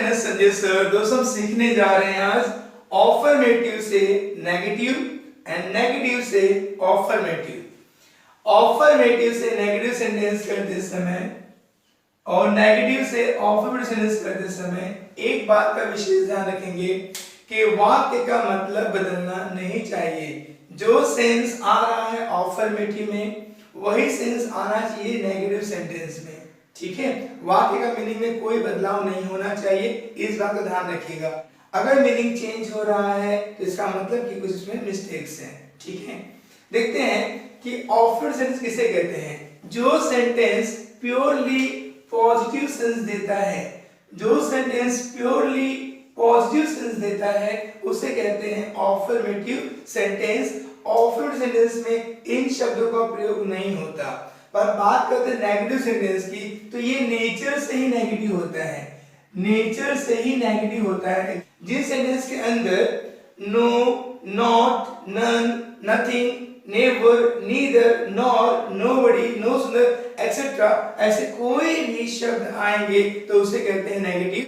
Sanjay sir. दोस्तों हम सीखने जा रहे हैं आज ऑफर्मेटिव से नेगेटिव एंड नेगेटिव से ऑफर्मेटिव। ऑफर्मेटिव से नेगेटिव सेंटेंस करते समय और नेगेटिव से ऑफर्मेटिव सेंटेंस करते समय एक बात का विशेष ध्यान रखेंगे कि वाक्य का मतलब बदलना नहीं चाहिए। जो सेंस आ रहा है ऑफर्मेटिव में वही सेंस आना चाहिए नेगेटिव सेंटेंस में। ठीक है, वाक्य का मीनिंग में कोई बदलाव नहीं होना चाहिए, इस बात का ध्यान रखिएगा। अगर मीनिंग चेंज हो रहा है तो इसका मतलब कि कुछ इसमें मिस्टेक्स हैं। ठीक है, देखते हैं कि ऑफर सेंटेंस किसे कहते हैं। जो सेंटेंस प्योरली पॉजिटिव सेंस देता है, जो सेंटेंस प्योरली पॉजिटिव सेंस देता है उसे कहते हैं ऑफर्मेटिव सेंटेंस। ऑफर्मेटिव सेंटेंस में इन शब्दों का प्रयोग नहीं होता। पर बात करते हैं नेगेटिव सेंटेंस की, तो ये नेचर से ही नेगेटिव होता है, नेचर से ही नेगेटिव होता है। जिस सेंटेंस के अंदर no, not, none, nothing, never, neither, nor, nobody, no सुंदर एक्सेट्रा ऐसे कोई भी शब्द आएंगे तो उसे कहते हैं नेगेटिव।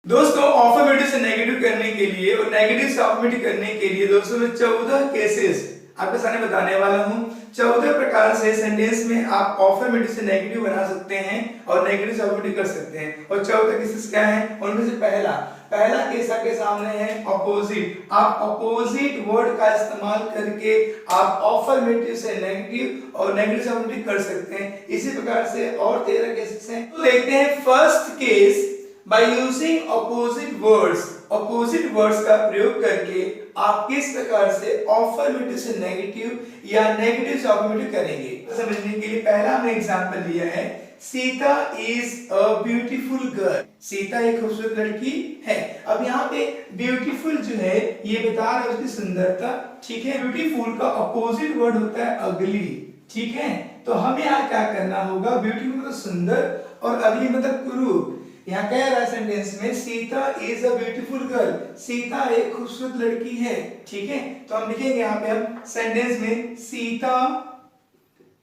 दोस्तों ऑफर्मेटिव से नेगेटिव करने के लिए और नेगेटिव से ऑफर्मेटिव करने के लिए दोस्तों मैं 14 केसेस आपके सामने बताने वाला हूं। 14 प्रकार से सेंटेंस में आप ऑफर्मेटिव से नेगेटिव बना सकते हैं और नेगेटिव से ऑफर्मेटिव कर सकते हैं। और 14 केसेस क्या हैं? उनमें से पहला केस आपके सामने है अपोजिट। आप अपोजिट वर्ड का इस्तेमाल करके आप ऑफर्मेटिव से नेगेटिव और नेगेटिव से ऑफर्मेटिव कर सकते हैं। इसी प्रकार से और 13 केसेस हैं। तो देखते हैं first case. By using opposite words, opposite words का प्रयोग करके आप किस प्रकार से ऑफर्मेटिव से नेगेटिव या नेगेटिव से ऑफर्मेटिव करेंगे समझने के लिए पहला हमने एग्जांपल लिया है, Sita is a beautiful girl. Sita एक खूबसूरत लड़की है। अब यहाँ पे ब्यूटीफुल जो है ये बता रहा है उसकी सुंदरता। ठीक है, ब्यूटीफुल का अपोजिट वर्ड होता है अगली। ठीक है, तो हमें यहाँ क्या करना होगा, ब्यूटीफुल मतलब सुंदर और अगली मतलब कुरूप। यहाँ कह रहा है सेंटेंस में Sita is a beautiful girl, Sita एक खूबसूरत लड़की है। ठीक है, तो हम लिखेंगे यहाँ पे हम सेंटेंस में सीता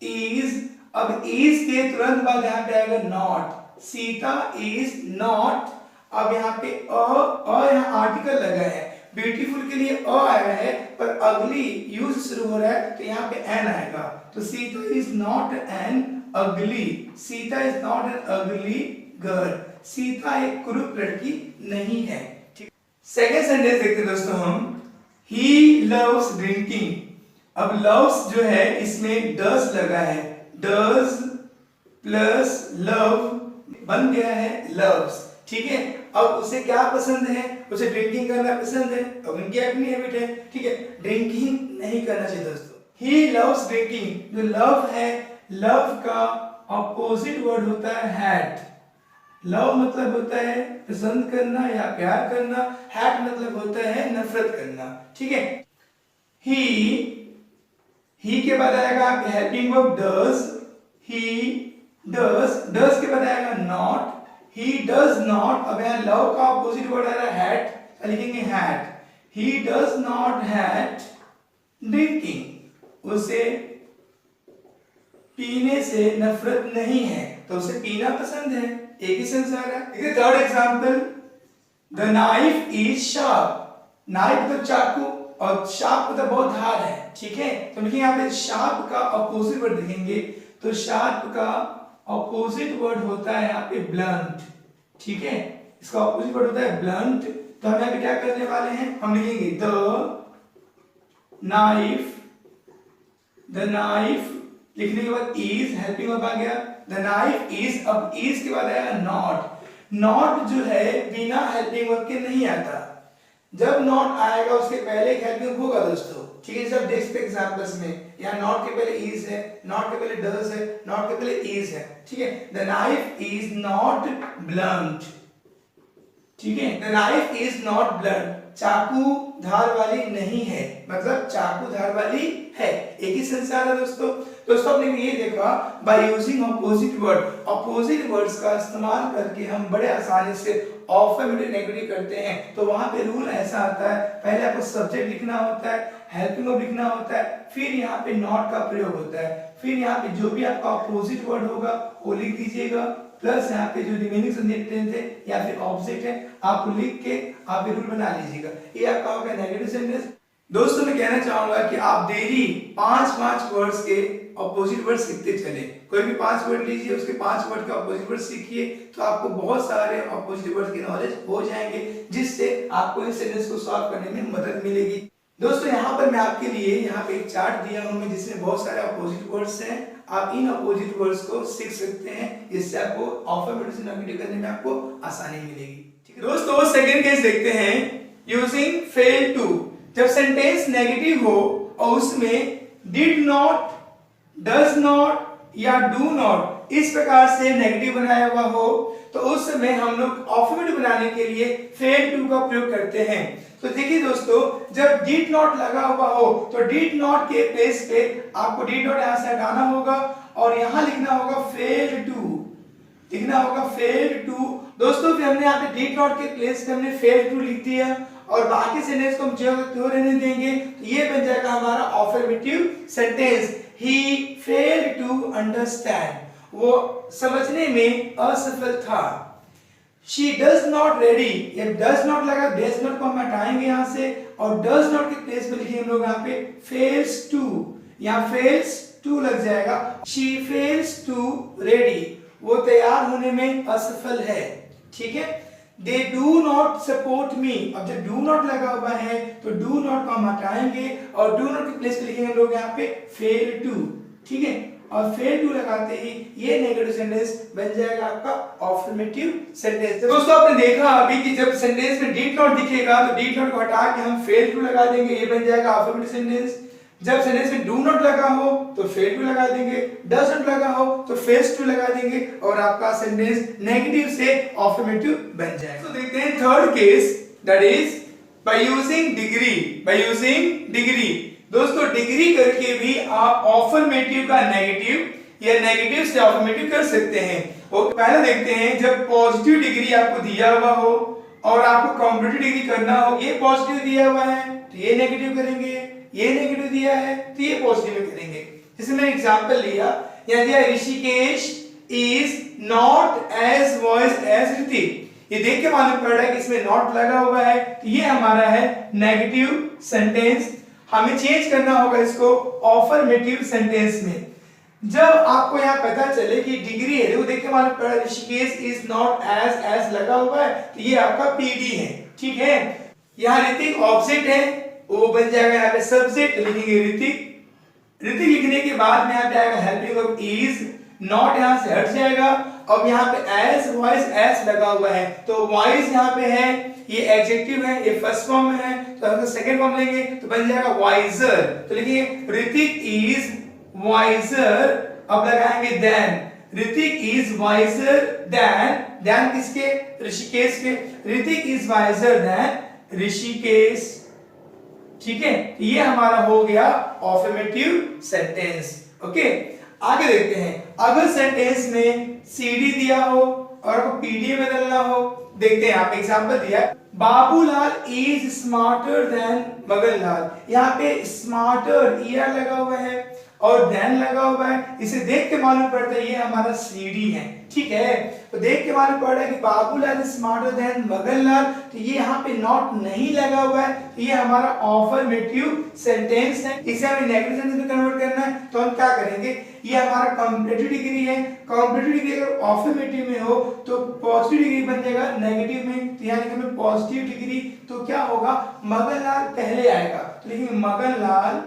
इज, अब इज के तुरंत बाद यहाँ पे आएगा नॉट, सीता इज नॉट। अब यहाँ पे यहाँ आर्टिकल लगा है, ब्यूटीफुल के लिए अ आया है पर अगली यूज शुरू हो रहा है तो यहाँ पे एन आएगा। तो सीता इज नॉट एन अगली, सीता इज नॉट एन अगली गर्ल, सीता एक कुरूप लड़की नहीं है। ठीक, सेकेंड सेंटेंस देखते हैं दोस्तों हम, ही लव्स ड्रिंकिंग। अब लव्स जो है इसमें डज लगा है, डज प्लस लव बन गया है लव्स। ठीक है, अब उसे क्या पसंद है, उसे ड्रिंकिंग करना पसंद है। अब उनकी अपनी हैबिट है। ठीक है, ड्रिंकिंग नहीं करना चाहिए दोस्तों। ही लव्स ड्रिंकिंग, जो लव है, लव का ऑपोजिट वर्ड होता है हैट। लव मतलब होता है पसंद करना या प्यार करना, हैट मतलब होता है नफरत करना। ठीक है, ही के बाद आएगा helping verb does, he does, does के बाद आएगा नॉट, ही डज नॉट। अब यहाँ लव का ऑपोजिट वर्ड आ रहा है हैट, तो लिखेंगे hat, he does not hat drinking, उसे पीने से नफरत नहीं है, तो उसे पीना पसंद है। एक ही सेंस आ रहा है। Third example, the knife is sharp. Knife मतलब चाकू और शार्प मतलब बहुत धार है। ठीक है, तो लिखेंगे यहाँ पे शार्प का अपोजिट वर्ड देखेंगे तो शार्प का अपोजिट वर्ड होता है यहाँ पे ब्लंट। ठीक है, इसका अपोजिट वर्ड होता है ब्लंट। तो हम यहाँ पे क्या करने वाले हैं, हम लिखेंगे द नाइफ, द नाइफ लिखने के बाद इज, हेल्पिंग वर्ब आ गया, द नाइफ इज। अब इज के बाद आएगा नॉट। नॉट जो है बिना हेल्पिंग वर्ब के नहीं आता, जब नॉट आएगा उसके पहले एक हेल्पिंग वर्ब होगा दोस्तों। ठीक है, जब देख सकते एग्जांपल्स में यहाँ नॉट के पहले इज है, नॉट के पहले डज है, नॉट के पहले इज है। ठीक है, the knife is not blunt. ठीक है, the knife is not blunt, चाकू धार वाली नहीं है, मतलब चाकू धार वाली है। एक ही सेंस आ रहा है दोस्तों। दोस्तों आपने ये देखा, by using opposite word, opposite words का इस्तेमाल करके हम बड़े आसानी से ऑफर्मेटिव नेगेटिव करते हैं। तो वहां पे रूल ऐसा आता है, पहले आपको सब्जेक्ट लिखना होता है, हेल्पिंग वर्ब लिखना होता है, फिर यहाँ पे नॉट का प्रयोग होता है, फिर यहाँ पे जो भी आपका अपोजिट वर्ड होगा वो लिख दीजिएगा, प्लस यहाँ पे जो रिमेनिंग सेंटेंस है या फिर ऑब्जेक्ट है आप लिख के आप ये रूल बना लीजिएगा। ये आपका होगा नेगेटिव सेंटेंस। दोस्तों मैं कहना चाहूंगा कि आप डेली 5-5 वर्ड्स के अपोजिट वर्ड सीखते चले। कोई भी 5 वर्ड लीजिए, उसके 5 वर्ड के अपोजिट वर्ड सीखिए, तो आपको बहुत सारे अपोजिट वर्ड की नॉलेज हो जाएंगे, जिससे आपको इस सेंटेंस को सॉल्व करने में मदद मिलेगी। दोस्तों यहाँ पर मैं आपके लिए यहाँ पे एक चार्ट दिया हूँ मैं, जिसमें बहुत सारे अपोजिट वर्ड्स हैं। आप इन अपोजिट वर्ड्स को सीख सकते हैं, जिससे आपको अल्फाबेट से नेगेटिव करने में आपको आसानी मिलेगी। ठीक है दोस्तों, सेकंड केस देखते हैं, यूजिंग फेल टू। जब सेंटेंस नेगेटिव हो और उसमें डिड नॉट, डज नॉट या डू नॉट इस प्रकार से नेगेटिव बनाया हुआ हो, तो उस समय हम लोग अल्फाबेट बनाने के लिए फेल टू का प्रयोग करते हैं। तो देखिए दोस्तों, जब डिड नॉट लगा हुआ हो तो डिड नॉट के प्लेस पे आपको डिड नॉट यहां से हटाना होगा और यहां लिखना होगा फेल टू, लिखना होगा फेल टू। दोस्तों फिर हमने यहाँ पे डिड नॉट के प्लेस पे हमने फेल टू लिख दिया और बाकी सेंटेंस को हम जो रहने देंगे, तो ये बन जाएगा हमारा affirmative sentence. He failed to understand, वो समझने में असफल था। She does not ready, ये does not लगा, does not को हम हटाएंगे यहाँ से और does not के प्लेस पे लिखेंगे हम लोग यहाँ पे fails to, यहाँ fails to लग जाएगा। She fails to ready, वो तैयार होने में असफल है। ठीक है, They do not support me, अब जब do not लगा हुआ है तो do not को हम हटाएंगे और do not के प्लेस पे लिखेंगे हम लोग यहाँ पे fail to। ठीक है, और फेल टू लगाते ही ये नेगेटिव सेंटेंस बन जाएगा आपका अफर्मेटिव सेंटेंस। दोस्तों आपने देखा अभी कि जब सेंटेंस में डिड नॉट दिखेगा तो डिड नॉट को हटा के हम फेल टू लगा देंगे, ये बन जाएगा अफर्मेटिव सेंटेंस। जब सेंटेंस में डू नॉट लगा हो तो फेल टू लगा देंगे, डज नॉट लगा हो तो फेल्स टू लगा देंगे और आपका सेंटेंस नेगेटिव से अफर्मेटिव बन जाएगा। तो देखते हैं third case, that is by using degree. By using degree, दोस्तों डिग्री करके भी आप अफर्मेटिव का नेगेटिव या नेगेटिव से अफर्मेटिव कर सकते हैं। और पहले देखते हैं, जब पॉजिटिव डिग्री आपको दिया हुआ हो और आपको कॉम्पिटिटिव डिग्री करना हो, ये पॉजिटिव दिया हुआ है तो ये नेगेटिव करेंगे, ये नेगेटिव दिया है तो ये पॉजिटिव करेंगे। जैसे मैंने एग्जांपल लिया, यहाँ दिया Rishikesh is not as wise as Hrithik. ये देख के मालूम पड़ रहा है कि इसमें नॉट लगा हुआ है, तो ये हमारा है नेगेटिव सेंटेंस। हमें चेंज करना होगा इसको अफर्मेटिव सेंटेंस में। जब आपको यहाँ पता चले कि डिग्री है, वो देख के मालूम पड़ा ऋषिकेश इज नॉट एज लगा हुआ है तो ये आपका पीडी है। ठीक है, यहाँ ऋतिक ऑब्जेक्ट है, वो बन जाएगा यहाँ पे सब्जेक्ट, लिखेंगे ऋतिक। ऋतिक लिखने के बाद में यहाँ पे आएगा हेल्पिंग वर्ब इज, नॉट यहाँ से हट जाएगा। अब यहाँ पे एज वॉइस एज लगा हुआ है तो वॉइस यहाँ पे है, ये एडजेक्टिव है, ये फर्स्ट फॉर्म में है तो हम सेकंड फॉर्म लेंगे तो बन जाएगा वाइजर। तो लिखिए ऋतिक इज वाइजर। अब लगाएंगे then, Hrithik is wiser than, than किसके, ऋषिकेश के। Hrithik is wiser than Rishikesh. ठीक है, ये हमारा हो गया अफर्मेटिव सेंटेंस। ओके, आगे देखते हैं, अगर सेंटेंस में सीडी दिया हो और आपको पीडी में बदलना हो, देखते हैं। आप एग्जांपल दिया, Babulal is smarter than Maganlal. यहाँ पे स्मार्टर ईआर लगा हुआ है और देन लगा हुआ है, इसे देख के मालूम पड़ता है ये हमारा सीडी है। ठीक है, तो देख के मालूम पड़ रहा है कि Babulal is smarter than Maganlal, तो ये यहाँ पे नॉट नहीं लगा हुआ है, तो ये हमारा अफर्मेटिव सेंटेंस है। इसे हमें नेगेटिव सेंटेंस में कन्वर्ट करना है तो हम क्या करेंगे, ये हमारा कॉम्पिटिटिव डिग्री है। कॉम्पिटिटिव डिग्री अगर अफर्मेटिव में हो तो पॉजिटिव डिग्री बन जाएगा नेगेटिव में, तो यहाँ लिखेंगे पॉजिटिव डिग्री, तो क्या होगा, मगनलाल पहले आएगा तो लिखेंगे मगनलाल,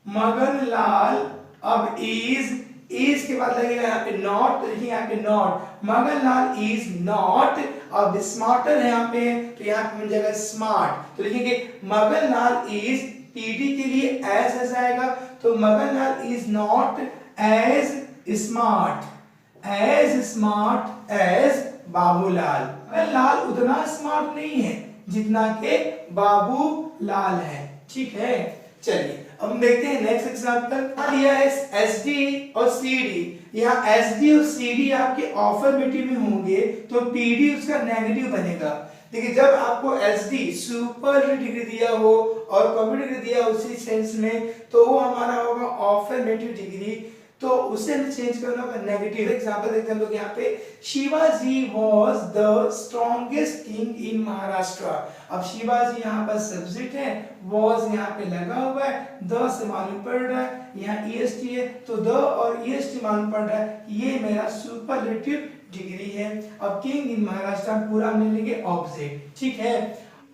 मगनलाल। अब इज के बाद लगेगा यहाँ पे नॉट, तो लिखिए यहाँ पे नॉट, मगनलाल इज नॉट। अब स्मार्टर है यहाँ पे तो यहाँ पे बन जाएगा स्मार्ट, तो लिखेंगे मगनलाल इज, पीडी के लिए एज आएगा तो Maganlal is not as smart as Babulal. Maganlal उतना स्मार्ट नहीं है जितना के बाबूलाल है। ठीक है, चलिए अब हम देखते हैं नेक्स्ट एग्जांपल। दिया है एसडी और सीडी। यहाँ एसडी और सीडी आपके अफर्मेटिव में होंगे तो पीडी उसका नेगेटिव बनेगा। देखिए जब आपको एसडी सुपर डिग्री दिया हो और कंप्यूटर डिग्री दिया उसी सेंस में, तो वो हमारा होगा अफर्मेटिव डिग्री, तो उसे हमें चेंज करना होगा नेगेटिव। एग्जांपल देखते हैं हम लोग यहाँ पे, Shivaji was the strongest king in Maharashtra. अब शिवाजी यहाँ पर सब्जेक्ट है, वाज यहाँ पे लगा हुआ है, द से मालूम पड़ रहा है, यहाँ ईएसटी है, तो द और ईएसटी मालूम पड़ रहा है, ये मेरा सुपरलेटिव डिग्री है। अब किंग इन महाराष्ट्र पूरा हमने लेंगे ऑब्जेक्ट, ठीक है।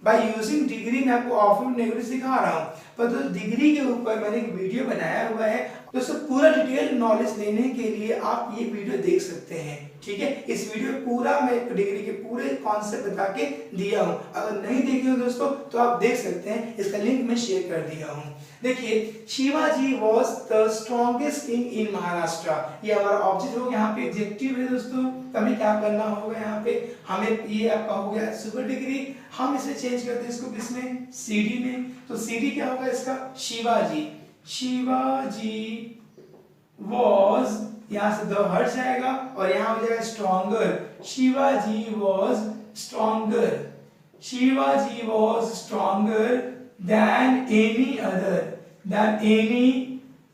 बाय यूजिंग डिग्री मैं आपको अफर्मेटिव नेगेटिव सिखा रहा हूँ, पर दोस्तों डिग्री के ऊपर मैंने एक वीडियो बनाया हुआ है, दोस्तों पूरा डिटेल नॉलेज लेने के लिए आप ये वीडियो देख सकते हैं, ठीक है। इस वीडियो पूरा मैं डिग्री के पूरे कॉन्सेप्ट बता के दिया हूँ, अगर नहीं देखे हो दोस्तों तो आप देख सकते हैं, इसका लिंक मैं शेयर कर दिया हूँ। देखिए, Shivaji was the strongest king in Maharashtra, ये हमारा ऑब्जेक्ट हो, यहाँ पे एडजेक्टिव है दोस्तों, हमें क्या करना होगा, यहाँ पे हमें ये आपका हो गया सुपर डिग्री, हम इसे चेंज करते हैं इसको किसमें, सीडी में, तो सीडी क्या होगा इसका, शिवाजी, शिवाजी वाज, यहाँ से द हट जाएगा और यहाँ हो जाएगा stronger, Shivaji was stronger, Shivaji was stronger than any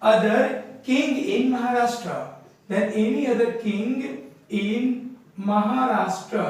other king in Maharashtra, than any other king in Maharashtra,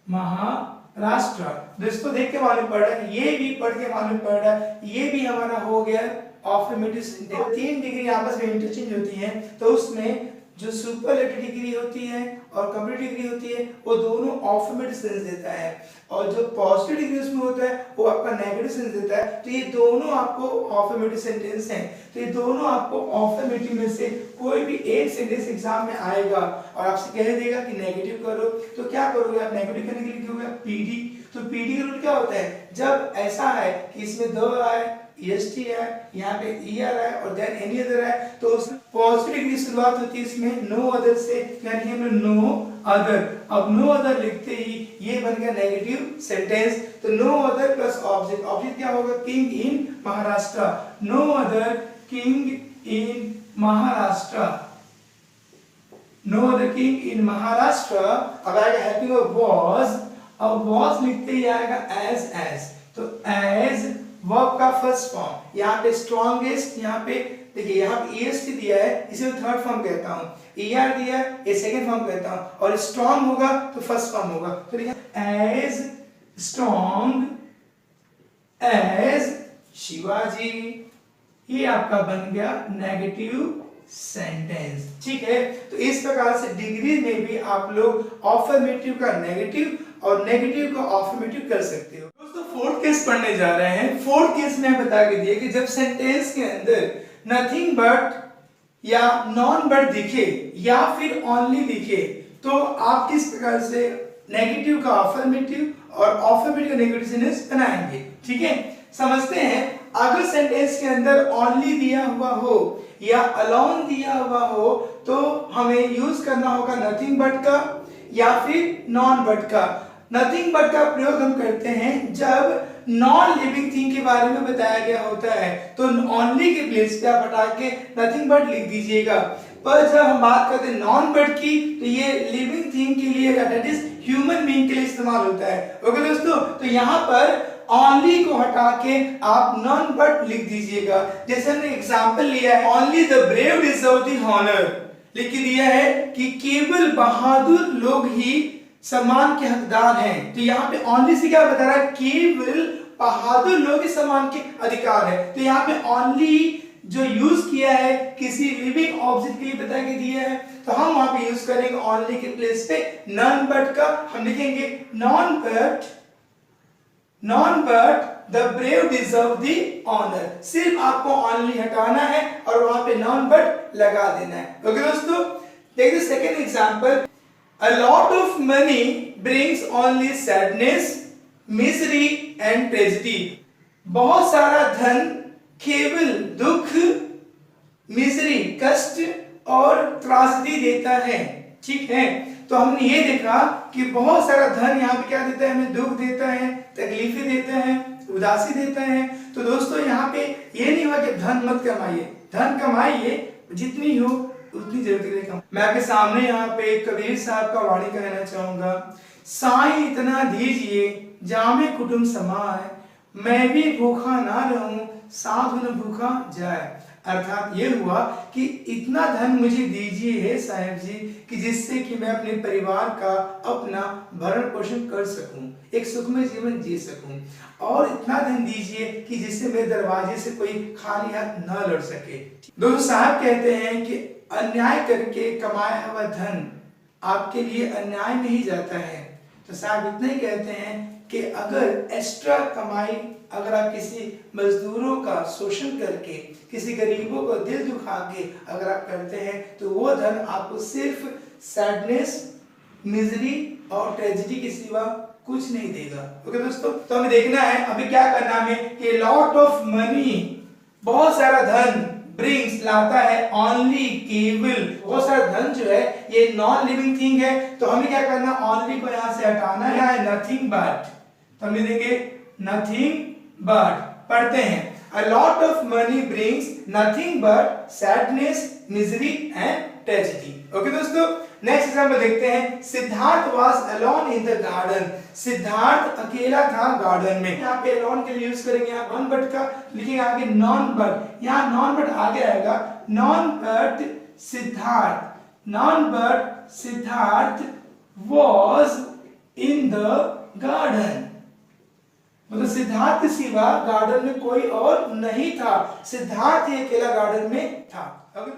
Maharashtra. दोस्तों देख के मालूम पड़ रहा है, ये भी पढ़ के मालूम पड़ रहा है, ये भी हमारा हो गया अफर्मेटिव सेंटेंस। तीन डिग्री आपस में इंटरचेंज होती हैं, तो उसमें जो सुपरलेटिव डिग्री होती है और कंप्लीट डिग्री होती है, वो दोनों अफर्मेटिव सेंस देता है, और जो पॉजिटिव डिग्री उसमें होता है वो आपका नेगेटिव सेंस देता है। तो ये दोनों आपको अफर्मेटिव सेंटेंस हैं, तो ये दोनों आपको अफर्मेटिव में से कोई भी एक सेंटेंस एग्जाम में आएगा और आपसे कह देगा कि नेगेटिव करो, तो क्या करोगे आप, नेगेटिव करने के लिए लिखोगे पीडी। तो पीडी का रूल क्या होता है, जब ऐसा है कि इसमें द आए, ईएसटी है, यहाँ पे ईआर है और देन एनी अदर है, तो उसमें पॉजिटिव डिग्री शुरुआत होती है इसमें नो अदर से, यानी हमें नो अदर, अब नो अदर लिखते ही ये बन गया नेगेटिव सेंटेंस। तो no other plus object, object क्या होगा, king in Maharashtra, no other king in Maharashtra, no other king in Maharashtra. अब आएगा हेल्पिंग ऑफ वाज, अब वाज लिखते ही आएगा एज, तो एज वर्ब का फर्स्ट फॉर्म, यहाँ पे स्ट्रॉन्गेस्ट, यहाँ पे देखिए यहाँ पे ईएसटी दिया है, इसे मैं थर्ड फॉर्म कहता हूँ, ईआर दिया है ये सेकंड फॉर्म कहता हूँ, और स्ट्रॉन्ग होगा तो फर्स्ट फॉर्म होगा, तो एज स्ट्रॉन्ग एज शिवाजी, ये आपका बन गया नेगेटिव सेंटेंस, ठीक है। तो इस प्रकार से डिग्री में भी आप लोग अफर्मेटिव का नेगेटिव और नेगेटिव का अफर्मेटिव कर सकते हो। दोस्तों फोर्थ केस पढ़ने जा रहे हैं। फोर्थ केस में बता के दिए कि जब सेंटेंस के अंदर नथिंग बट या नॉन बट दिखे या फिर ओनली दिखे, तो आप किस प्रकार से नेगेटिव का अफर्मेटिव और अफर्मेटिव का नेगेटिव सेंटेंस बनाएंगे, ठीक है। समझते हैं, अगर सेंटेंस के अंदर ओनली दिया हुआ हो या अलोन दिया हुआ हो, तो हमें यूज करना होगा नथिंग बट का या फिर नॉन बट का। नथिंग बट का प्रयोग हम करते हैं जब नॉन लिविंग थिंग के बारे में बताया गया होता है, तो ओनली के प्लेस पे आप हटा के नथिंग बट लिख दीजिएगा। पर जब हम बात करते हैं नॉन बट की, तो ये लिविंग थिंग के लिए, दैट इज ह्यूमन बीइंग के लिए इस्तेमाल होता है। ओके दोस्तों, तो यहाँ पर ओनली को हटा के आप नॉन बट लिख दीजिएगा। जैसे हमने एग्जांपल लिया है, only the brave deserve the honour, लिख दिया है कि केवल बहादुर लोग ही सम्मान के हकदार हैं। तो यहाँ पे ओनली से क्या बता रहा है, केवल बहादुर लोग ही सम्मान के अधिकार है। तो यहाँ पे ओनली जो यूज किया है किसी लिविंग ऑब्जेक्ट के लिए बता के दिया है, तो हम वहां पे यूज करेंगे ओनली के प्लेस पे नॉन बट का। हम लिखेंगे none but the brave deserve the honour. सिर्फ आपको ओनली हटाना है और वहां पे नॉन बट लगा देना है। ओके दोस्तों, देखिए second example, a lot of money brings only sadness, misery and tragedy। बहुत सारा धन केवल दुख, मिजरी कष्ट और त्रासदी देता है, ठीक है। तो हमने ये देखा कि बहुत सारा धन यहाँ पे क्या देता है, हमें दुख देता है, तकलीफें देता है, उदासी देता है। तो दोस्तों यहाँ पे ये नहीं हुआ कि धन मत कमाइए, धन कमाइए, जितनी हो उतनी जरूरत के लिए कम। मैं आपके सामने यहाँ पे कबीर साहब का वाणी कहना चाहूंगा, साईं इतना दीजिए जामे कुटुंब समाए, मैं भी भूखा ना रहूं, साधु न भूखा जाए। अर्थात ये हुआ कि इतना धन मुझे दीजिए हे साहब जी कि जिससे कि मैं अपने परिवार का अपना भरण पोषण कर सकूं, एक सुखमय जीवन जी सकूं, और इतना धन दीजिए कि जिससे मेरे दरवाजे से कोई खाली हाथ न लौट सके। दोस्तों साहब कहते हैं कि अन्याय करके कमाया हुआ धन आपके लिए अन्याय में ही जाता है। तो साहब इतना ही कहते हैं कि अगर एक्स्ट्रा कमाई अगर आप किसी मजदूरों का शोषण करके, किसी गरीबों को दिल दुखा के अगर आप करते हैं तो वो धन आपको सिर्फ सैडनेस, मिजरी और ट्रेजेडी के सिवा कुछ नहीं देगा। ओके दोस्तों, तो हमें देखना है अभी क्या करना है कि लॉट ऑफ मनी, बहुत सारा धन, ब्रिंग्स लाता है, ओनली केवल, बहुत सारा धन जो है ये नॉन लिविंग थिंग है, तो हमें क्या करना, ओनली को यहां से हटाना है, नथिंग बट, तो हम लिखेंगे नथिंग बट, पढ़ते हैं a lot of money brings nothing but sadness, misery and tragedy। Okay दोस्तों, नेक्स्ट एग्जांपल देखते हैं। Siddharth was alone in the garden, Siddharth अकेला था गार्डन में। यहाँ पे alone के लिए यूज करेंगे यहाँ नॉन बट का, लिखेंगे आगे नॉन बट, यहाँ नॉन बट आगे आएगा, non but Siddharth, non but Siddharth was in the garden, मतलब सिद्धार्थ के सिवा गार्डन में कोई और नहीं था, सिद्धार्थ ही अकेला गार्डन में था। ओके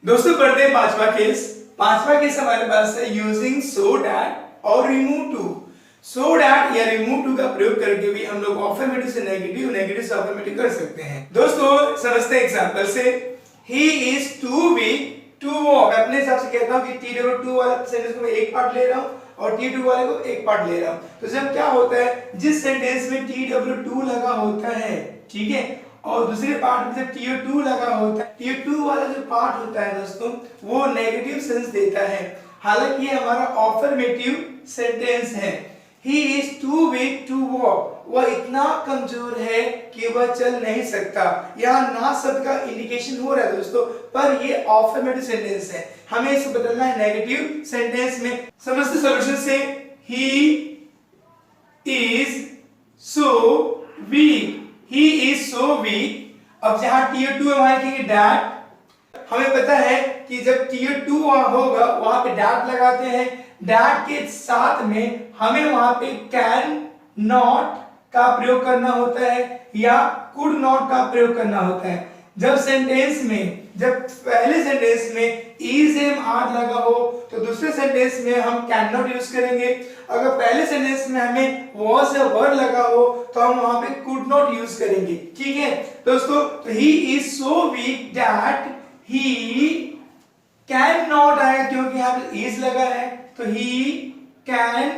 दोस्तों पढ़ते हैं पांचवा केस। पांचवा केस हमारे पास है यूजिंग सो डैट और रिमूव टू। सो डैट या रिमूव टू का प्रयोग करके भी हम लोग अफर्मेटिव से नेगेटिव, नेगेटिव से अफर्मेटिव कर सकते हैं। दोस्तों समझते हैं एग्जांपल से। He is too weak to walk, अपने हिसाब से कहता हूं कि TW2 वाला सेंटेंस को मैं एक पार्ट ले रहा हूं और TW वाले को एक पार्ट ले रहा हूं। तो जब क्या होता है, जिस सेंटेंस में TW2 लगा होता है, ठीक है, और दूसरे पार्ट में जब TO2 लगा होता है, TO2 वाला जो पार्ट होता है दोस्तों वो नेगेटिव सेंस देता है। हालांकि ये हमारा अफर्मेटिव सेंटेंस है। He is too weak to walk, वह इतना कमजोर है कि वह चल नहीं सकता। यहाँ ना शब्द का इंडिकेशन हो रहा है दोस्तों, पर ये अफर्मेटिव सेंटेंस है, हमें इसे बदलना है नेगेटिव सेंटेंस में। समझते सॉल्यूशन से। He is so weak, he is so weak। अब जहां TO2 है वहां लिखेंगे डैट। हमें पता है कि जब TO2 वहां होगा वहां पे डैट लगाते हैं, डैट के साथ में हमें वहां पे कैन नॉट का प्रयोग करना होता है या कुड नॉट का प्रयोग करना होता है। जब सेंटेंस में, जब पहले सेंटेंस में इज एम आर लगा हो तो दूसरे सेंटेंस में हम कैन नॉट यूज करेंगे। अगर पहले सेंटेंस में हमें was या वर लगा हो तो हम वहां पे कुड नॉट यूज करेंगे। ठीक है दोस्तों, तो he is so weak that he can not आएगा क्योंकि यहाँ पे इज लगा है, तो ही कैन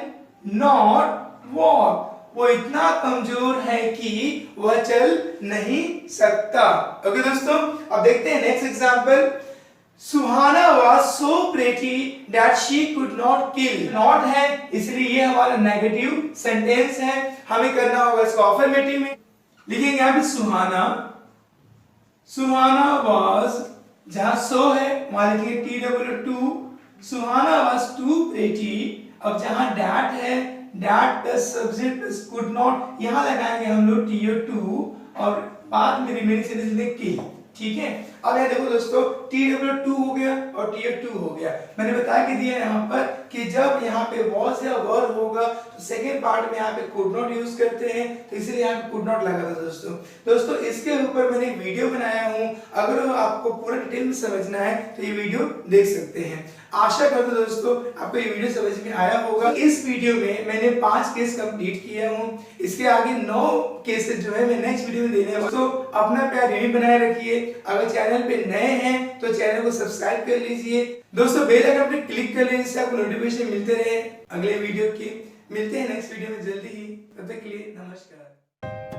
नॉट वॉक, वो इतना कमजोर है कि वह चल नहीं सकता। ओके दोस्तों, अब देखते हैं next example. Suhana was so pretty that she could not kill, not है इसलिए ये हमारा नेगेटिव सेंटेंस है, हमें करना होगा इसको अफर्मेटिव में। लिखेंगे यहाँ पे सुहाना, सुहाना was, जहां सो है वहां लिखेंगे TW2, Suhana was too pretty। अब जहां डैट है, that plus subject plus could not, यहां लगाएंगे हम लोग TO2 और बाद में रिमेनिंग सेंटेंस लिखेंगे किल। ठीक है, अब ये देखो दोस्तों TW2 हो गया और TO2 हो गया। मैंने बता के दिया यहाँ पर कि जब यहाँ पे was या were होगा तो सेकेंड पार्ट में यहाँ पे could not यूज करते हैं, तो इसलिए यहाँ पे could not लगा था दोस्तों। दोस्तों इसके ऊपर मैंने वीडियो बनाया हूँ, अगर आपको पूरा डिटेल में समझना है तो ये वीडियो देख सकते हैं। आशा करता हूं दोस्तों आपको ये वीडियो समझ में आया होगा। इस वीडियो में मैंने 5 केस कंप्लीट किए हूं, इसके आगे 9 केसेस जो है मैं नेक्स्ट वीडियो में देने वाला हूं। तो अपना प्यार यही बनाए रखिए। अगर चैनल पे नए हैं तो चैनल को सब्सक्राइब कर लीजिए दोस्तों, बेल आइकन पे क्लिक कर लीजिए जिससे आपको नोटिफिकेशन मिलते रहे अगले वीडियो की। मिलते हैं नेक्स्ट वीडियो में जल्दी ही, तब तक के लिए नमस्कार।